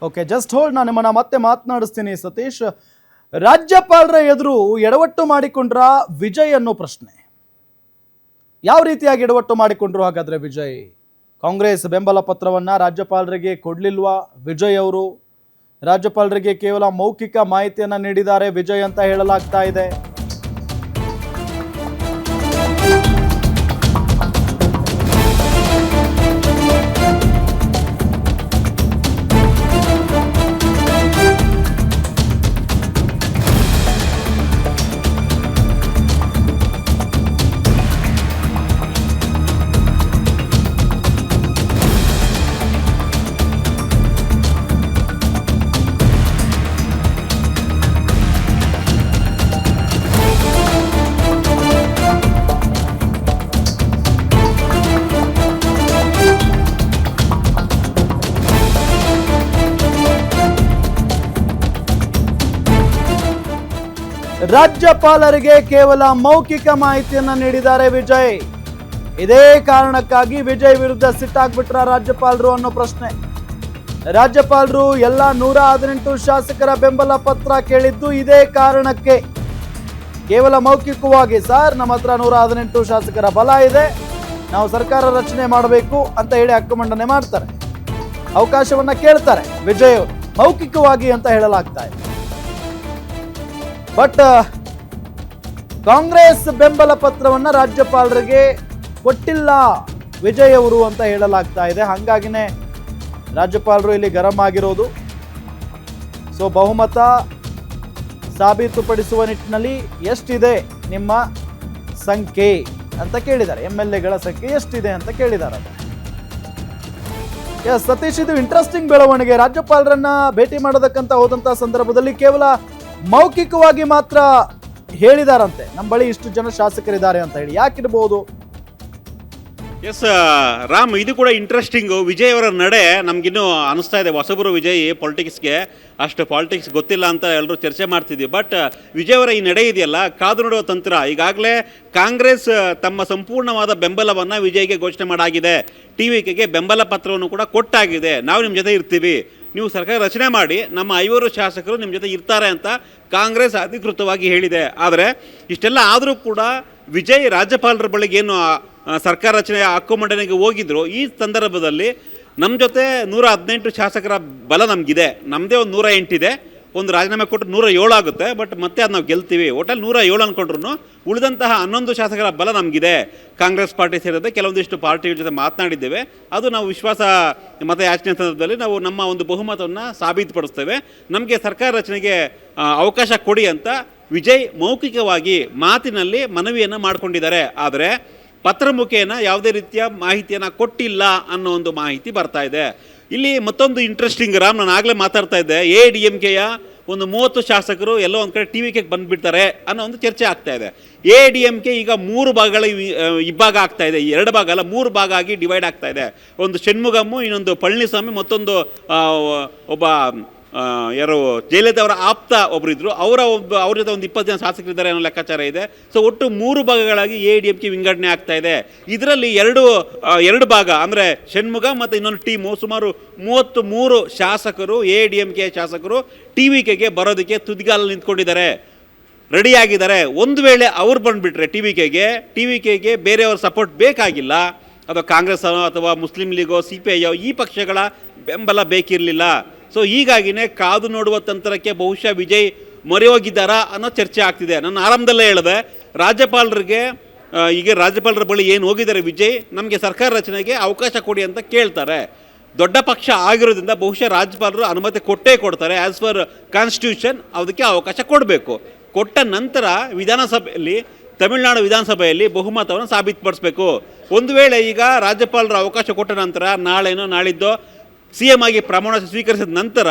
Okay, just hold. ನಾನು ನಿಮ್ಮನ್ನ ಮತ್ತೆ ಮಾತನಾಡಿಸ್ತೀನಿ ಸತೀಶ್. ರಾಜ್ಯಪಾಲರ ಎದುರು ಎಡವಟ್ಟು ಮಾಡಿಕೊಂಡ್ರ ವಿಜಯ್ ಅನ್ನೋ ಪ್ರಶ್ನೆ. ಯಾವ ರೀತಿಯಾಗಿ ಎಡವಟ್ಟು ಮಾಡಿಕೊಂಡ್ರು ಹಾಗಾದ್ರೆ ವಿಜಯ್? ಕಾಂಗ್ರೆಸ್ ಬೆಂಬಲ ಪತ್ರವನ್ನ ರಾಜ್ಯಪಾಲರಿಗೆ ಕೊಡ್ಲಿಲ್ವಾ ವಿಜಯ್ ಅವರು? ರಾಜ್ಯಪಾಲರಿಗೆ ಕೇವಲ ಮೌಖಿಕ ಮಾಹಿತಿಯನ್ನ ನೀಡಿದ್ದಾರೆ ವಿಜಯ್ ಅಂತ ಹೇಳಲಾಗ್ತಾ ಇದೆ. ರಾಜ್ಯಪಾಲರಿಗೆ ಕೇವಲ ಮೌಖಿಕ ಮಾಹಿತಿಯನ್ನ ನೀಡಿದ್ದಾರೆ ವಿಜಯ್. ಇದೇ ಕಾರಣಕ್ಕಾಗಿ ವಿಜಯ್ ವಿರುದ್ಧ ಸಿಟ್ಟಾಗ್ಬಿಟ್ರ ರಾಜ್ಯಪಾಲರು ಅನ್ನೋ ಪ್ರಶ್ನೆ. ರಾಜ್ಯಪಾಲರು ಎಲ್ಲ 118 ಶಾಸಕರ ಬೆಂಬಲ ಪತ್ರ ಕೇಳಿದ್ದು ಇದೇ ಕಾರಣಕ್ಕೆ. ಕೇವಲ ಮೌಖಿಕವಾಗಿ, ಸರ್ ನಮ್ಮ ಹತ್ರ 118 ಶಾಸಕರ ಬಲ ಇದೆ, ನಾವು ಸರ್ಕಾರ ರಚನೆ ಮಾಡಬೇಕು ಅಂತ ಹೇಳಿ ಹಕ್ಕುಮಂಡನೆ ಮಾಡ್ತಾರೆ, ಅವಕಾಶವನ್ನ ಕೇಳ್ತಾರೆ ವಿಜಯ್ ಅವರು ಮೌಖಿಕವಾಗಿ ಅಂತ ಹೇಳಲಾಗ್ತಾ ಇದೆ. ಬಟ್ ಕಾಂಗ್ರೆಸ್ ಬೆಂಬಲ ಪತ್ರವನ್ನ ರಾಜ್ಯಪಾಲರಿಗೆ ಕೊಟ್ಟಿಲ್ಲ ವಿಜಯ್ ಅವರು ಅಂತ ಹೇಳಲಾಗ್ತಾ ಇದೆ. ಹಾಗಾಗಿನೇ ರಾಜ್ಯಪಾಲರು ಇಲ್ಲಿ ಗರಂ ಆಗಿರೋದು. ಸೊ ಬಹುಮತ ಸಾಬೀತುಪಡಿಸುವ ನಿಟ್ಟಿನಲ್ಲಿ ಎಷ್ಟಿದೆ ನಿಮ್ಮ ಸಂಖ್ಯೆ ಅಂತ ಕೇಳಿದ್ದಾರೆ. MLA ಗಳ ಸಂಖ್ಯೆ ಎಷ್ಟಿದೆ ಅಂತ ಕೇಳಿದ್ದಾರೆ. ಸತೀಶ್, ಇದು ಇಂಟ್ರೆಸ್ಟಿಂಗ್ ಬೆಳವಣಿಗೆ. ರಾಜ್ಯಪಾಲರನ್ನ ಭೇಟಿ ಮಾಡೋದಕ್ಕಂತ ಹೋದಂತ ಸಂದರ್ಭದಲ್ಲಿ ಕೇವಲ ಮೌಖಿಕವಾಗಿ ಮಾತ್ರ ಹೇಳಿದಾರಂತೆ, ನಮ್ಮ ಬಳಿ ಇಷ್ಟು ಜನ ಶಾಸಕರಿದ್ದಾರೆ ಅಂತ ಹೇಳಿ. ಯಾಕಿರ್ಬೋದು? ಎಸ್ ರಾಮ್, ಇದು ಕೂಡ ಇಂಟ್ರೆಸ್ಟಿಂಗು. ವಿಜಯ್ ಅವರ ನಡೆ ನಮಗಿನ್ನೂ ಅನಿಸ್ತಾ ಇದೆ ಹೊಸಬರು ವಿಜಯ್ ಪಾಲಿಟಿಕ್ಸ್ಗೆ ಅಷ್ಟು ಪಾಲಿಟಿಕ್ಸ್ ಗೊತ್ತಿಲ್ಲ ಅಂತ ಎಲ್ಲರೂ ಚರ್ಚೆ ಮಾಡ್ತಿದ್ವಿ. ಬಟ್ ವಿಜಯ್ ಅವರ ಈ ನಡೆ ಇದೆಯಲ್ಲ, ಕಾದು ನೋಡುವ ತಂತ್ರ. ಈಗಾಗಲೇ ಕಾಂಗ್ರೆಸ್ ತಮ್ಮ ಸಂಪೂರ್ಣವಾದ ಬೆಂಬಲವನ್ನು ವಿಜಯ್ಗೆ ಘೋಷಣೆ ಮಾಡಾಗಿದೆ. TVKಗೆ ಬೆಂಬಲ ಪತ್ರವನ್ನು ಕೂಡ ಕೊಟ್ಟಾಗಿದೆ. ನಾವು ನಿಮ್ಮ ಜೊತೆ ಇರ್ತೀವಿ, ನೀವು ಸರ್ಕಾರ ರಚನೆ ಮಾಡಿ, ನಮ್ಮ 5 ಶಾಸಕರು ನಿಮ್ಮ ಜೊತೆ ಇರ್ತಾರೆ ಅಂತ ಕಾಂಗ್ರೆಸ್ ಅಧಿಕೃತವಾಗಿ ಹೇಳಿದೆ. ಆದರೆ ಇಷ್ಟೆಲ್ಲ ಆದರೂ ಕೂಡ ವಿಜಯ್ ರಾಜ್ಯಪಾಲರ ಬಳಿಗೆ ಏನು ಸರ್ಕಾರ ರಚನೆ ಹಕ್ಕುಮಂಡನೆಗೆ ಹೋಗಿದ್ರು, ಈ ಸಂದರ್ಭದಲ್ಲಿ ನಮ್ಮ ಜೊತೆ 118 ಶಾಸಕರ ಬಲ ನಮಗಿದೆ, ನಮ್ಮದೇ ಒಂದು 108 ಇದೆ, ಒಂದು ರಾಜೀನಾಮೆ ಕೊಟ್ಟು 107 ಆಗುತ್ತೆ. ಬಟ್ ಮತ್ತೆ ಅದು ನಾವು ಗೆಲ್ತೀವಿ. ಒಟ್ಟಲ್ಲಿ 107 ಅಂದ್ಕೊಂಡ್ರು ಉಳಿದಂತಹ 11 ಶಾಸಕರ ಬಲ ನಮಗಿದೆ. ಕಾಂಗ್ರೆಸ್ ಪಾರ್ಟಿ ಸೇರಿದಂತೆ ಕೆಲವೊಂದಿಷ್ಟು ಪಾರ್ಟಿಗಳ ಜೊತೆ ಮಾತನಾಡಿದ್ದೇವೆ. ಅದು ನಾವು ವಿಶ್ವಾಸ ಮತ ಯಾಚನೆ ಸಂದರ್ಭದಲ್ಲಿ ನಾವು ನಮ್ಮ ಒಂದು ಬಹುಮತವನ್ನು ಸಾಬೀತುಪಡಿಸ್ತೇವೆ, ನಮಗೆ ಸರ್ಕಾರ ರಚನೆಗೆ ಅವಕಾಶ ಕೊಡಿ ಅಂತ ವಿಜಯ್ ಮೌಖಿಕವಾಗಿ ಮಾತಿನಲ್ಲಿ ಮನವಿಯನ್ನು ಮಾಡಿಕೊಂಡಿದ್ದಾರೆ. ಆದರೆ ಪತ್ರ ಮುಖೇನ ಯಾವುದೇ ರೀತಿಯ ಮಾಹಿತಿಯನ್ನು ಕೊಟ್ಟಿಲ್ಲ ಅನ್ನೋ ಒಂದು ಮಾಹಿತಿ ಬರ್ತಾ ಇದೆ. ಇಲ್ಲಿ ಮತ್ತೊಂದು ಇಂಟ್ರೆಸ್ಟಿಂಗ್ ರಾಮ್, ನಾನು ಆಗಲೇ ಮಾತಾಡ್ತಾ ಇದ್ದೆ, ADMKಯ ಒಂದು 30 ಶಾಸಕರು ಎಲ್ಲೋ ಒಂದು ಕಡೆ TVKಗೆ ಬಂದುಬಿಡ್ತಾರೆ ಅನ್ನೋ ಒಂದು ಚರ್ಚೆ ಆಗ್ತಾ ಇದೆ. ADMK ಈಗ 3 ಭಾಗಗಳ ಇಬ್ಬಾಗ ಆಗ್ತಾ ಇದೆ. 2 ಭಾಗ ಅಲ್ಲ, 3 ಭಾಗ ಆಗಿ ಡಿವೈಡ್ ಆಗ್ತಾ ಇದೆ. ಒಂದು ಷಣ್ಮುಗಮ್ಮು, ಇನ್ನೊಂದು ಪಳನಿಸ್ವಾಮಿ, ಮತ್ತೊಂದು ಒಬ್ಬ ಯಾರು ಜಯಲಲಿತಾ ಅವರ ಆಪ್ತ ಒಬ್ಬರಿದ್ದರು, ಅವ್ರ ಜೊತೆ ಒಂದು 20 ಜನ ಶಾಸಕರಿದ್ದಾರೆ ಅನ್ನೋ ಲೆಕ್ಕಾಚಾರ ಇದೆ. ಸೊ ಒಟ್ಟು 3 ಭಾಗಗಳಾಗಿ ADMK ವಿಂಗಡಣೆ ಆಗ್ತಾ ಇದೆ. ಇದರಲ್ಲಿ ಎರಡು ಭಾಗ ಅಂದರೆ ಷಣ್ಮುಗ ಮತ್ತು ಇನ್ನೊಂದು ಟೀಮು ಸುಮಾರು 33 ಶಾಸಕರು ADMK ಶಾಸಕರು TVKಗೆ ಬರೋದಕ್ಕೆ ತುದಿಗಾಲಲ್ಲಿ ನಿಂತ್ಕೊಂಡಿದ್ದಾರೆ, ರೆಡಿಯಾಗಿದ್ದಾರೆ. ಒಂದು ವೇಳೆ ಅವ್ರು ಬಂದುಬಿಟ್ರೆ TVKಗೆ ಬೇರೆಯವ್ರ ಸಪೋರ್ಟ್ ಬೇಕಾಗಿಲ್ಲ, ಅಥವಾ ಕಾಂಗ್ರೆಸ್ ಅಥವಾ ಮುಸ್ಲಿಂ ಲೀಗೋ CPI ಈ ಪಕ್ಷಗಳ ಬೆಂಬಲ ಬೇಕಿರಲಿಲ್ಲ. ಸೊ ಹೀಗಾಗಿನೇ ಕಾದು ನೋಡುವ ತಂತ್ರಕ್ಕೆ ಬಹುಶಃ ವಿಜಯ್ ಮೊರೆ ಹೋಗಿದ್ದಾರಾ ಅನ್ನೋ ಚರ್ಚೆ ಆಗ್ತಿದೆ. ನಾನು ಆರಂಭದಲ್ಲೇ ಹೇಳಿದೆ, ರಾಜ್ಯಪಾಲರ ಬಳಿ ಏನು ಹೋಗಿದ್ದಾರೆ ವಿಜಯ್, ನಮಗೆ ಸರ್ಕಾರ ರಚನೆಗೆ ಅವಕಾಶ ಕೊಡಿ ಅಂತ ಕೇಳ್ತಾರೆ. ದೊಡ್ಡ ಪಕ್ಷ ಆಗಿರೋದ್ರಿಂದ ಬಹುಶಃ ರಾಜ್ಯಪಾಲರು ಅನುಮತಿ ಕೊಟ್ಟೇ ಕೊಡ್ತಾರೆ. ಆ್ಯಸ್ ಪರ್ ಕಾನ್ಸ್ಟಿಟ್ಯೂಷನ್ ಅದಕ್ಕೆ ಅವಕಾಶ ಕೊಡಬೇಕು. ಕೊಟ್ಟ ನಂತರ ತಮಿಳುನಾಡು ವಿಧಾನಸಭೆಯಲ್ಲಿ ಬಹುಮತವನ್ನು ಸಾಬೀತುಪಡಿಸಬೇಕು. ಒಂದು ವೇಳೆ ಈಗ ರಾಜ್ಯಪಾಲರು ಅವಕಾಶ ಕೊಟ್ಟ ನಂತರ ನಾಳೆನೋ ನಾಳಿದ್ದೋ CM ಆಗಿ ಪ್ರಮಾಣ ಸ್ವೀಕರಿಸಿದ ನಂತರ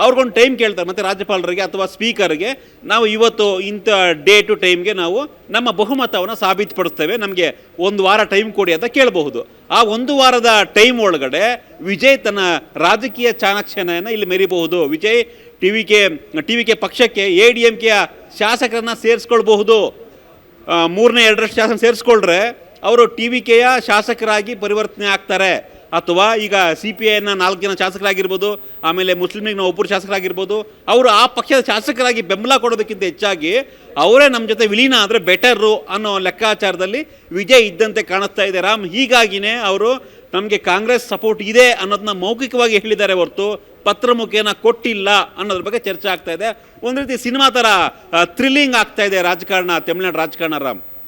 ಅವ್ರಿಗೊಂದು ಟೈಮ್ ಕೇಳ್ತಾರೆ, ಮತ್ತು ರಾಜ್ಯಪಾಲರಿಗೆ ಅಥವಾ ಸ್ಪೀಕರ್ಗೆ, ನಾವು ಇವತ್ತು ಇಂಥ ಡೇಟು ಟೈಮ್ಗೆ ನಾವು ನಮ್ಮ ಬಹುಮತವನ್ನು ಸಾಬೀತುಪಡಿಸ್ತೇವೆ, ನಮಗೆ 1 ವಾರ ಟೈಮ್ ಕೊಡಿ ಅಂತ ಕೇಳಬಹುದು. ಆ 1 ವಾರದ ಟೈಮ್ ಒಳಗಡೆ ವಿಜಯ್ ತನ್ನ ರಾಜಕೀಯ ಚಾಣಕ್ಷತೆಯನ್ನು ಇಲ್ಲಿ ಮೆರಿಬಹುದು. ವಿಜಯ್ TVK ಪಕ್ಷಕ್ಕೆ ADMKಯ ಶಾಸಕರನ್ನು ಸೇರಿಸ್ಕೊಳ್ಬಹುದು. 3/2 ಶಾಸನ ಸೇರಿಸ್ಕೊಂಡ್ರೆ ಅವರು TVKಯ ಶಾಸಕರಾಗಿ ಪರಿವರ್ತನೆ ಆಗ್ತಾರೆ. ಅಥವಾ ಈಗ CPIನ 4 ಜನ ಶಾಸಕರಾಗಿರ್ಬೋದು, ಆಮೇಲೆ ಮುಸ್ಲಿಂ ಲೀಗ್ನ ಒಬ್ಬರು ಶಾಸಕರಾಗಿರ್ಬೋದು, ಅವರು ಆ ಪಕ್ಷದ ಶಾಸಕರಾಗಿ ಬೆಂಬಲ ಕೊಡೋದಕ್ಕಿಂತ ಹೆಚ್ಚಾಗಿ ಅವರೇ ನಮ್ಮ ಜೊತೆ ವಿಲೀನ ಆದರೆ ಬೆಟರು ಅನ್ನೋ ಲೆಕ್ಕಾಚಾರದಲ್ಲಿ ವಿಜಯ್ ಇದ್ದಂತೆ ಕಾಣಿಸ್ತಾ ಇದೆ ರಾಮ್. ಹೀಗಾಗಿನೇ ಅವರು ನಮಗೆ ಕಾಂಗ್ರೆಸ್ ಸಪೋರ್ಟ್ ಇದೆ ಅನ್ನೋದನ್ನ ಮೌಖಿಕವಾಗಿ ಹೇಳಿದ್ದಾರೆ ಹೊರತು ಪತ್ರ ಮುಖೇನ ಕೊಟ್ಟಿಲ್ಲ ಅನ್ನೋದ್ರ ಬಗ್ಗೆ ಚರ್ಚೆ ಆಗ್ತಾ ಇದೆ. ಒಂದು ರೀತಿ ಸಿನಿಮಾ ಥರ ಥ್ರಿಲ್ಲಿಂಗ್ ಆಗ್ತಾ ಇದೆ ರಾಜಕಾರಣ, ತಮಿಳ್ನಾಡು ರಾಜಕಾರಣ ರಾಮ್.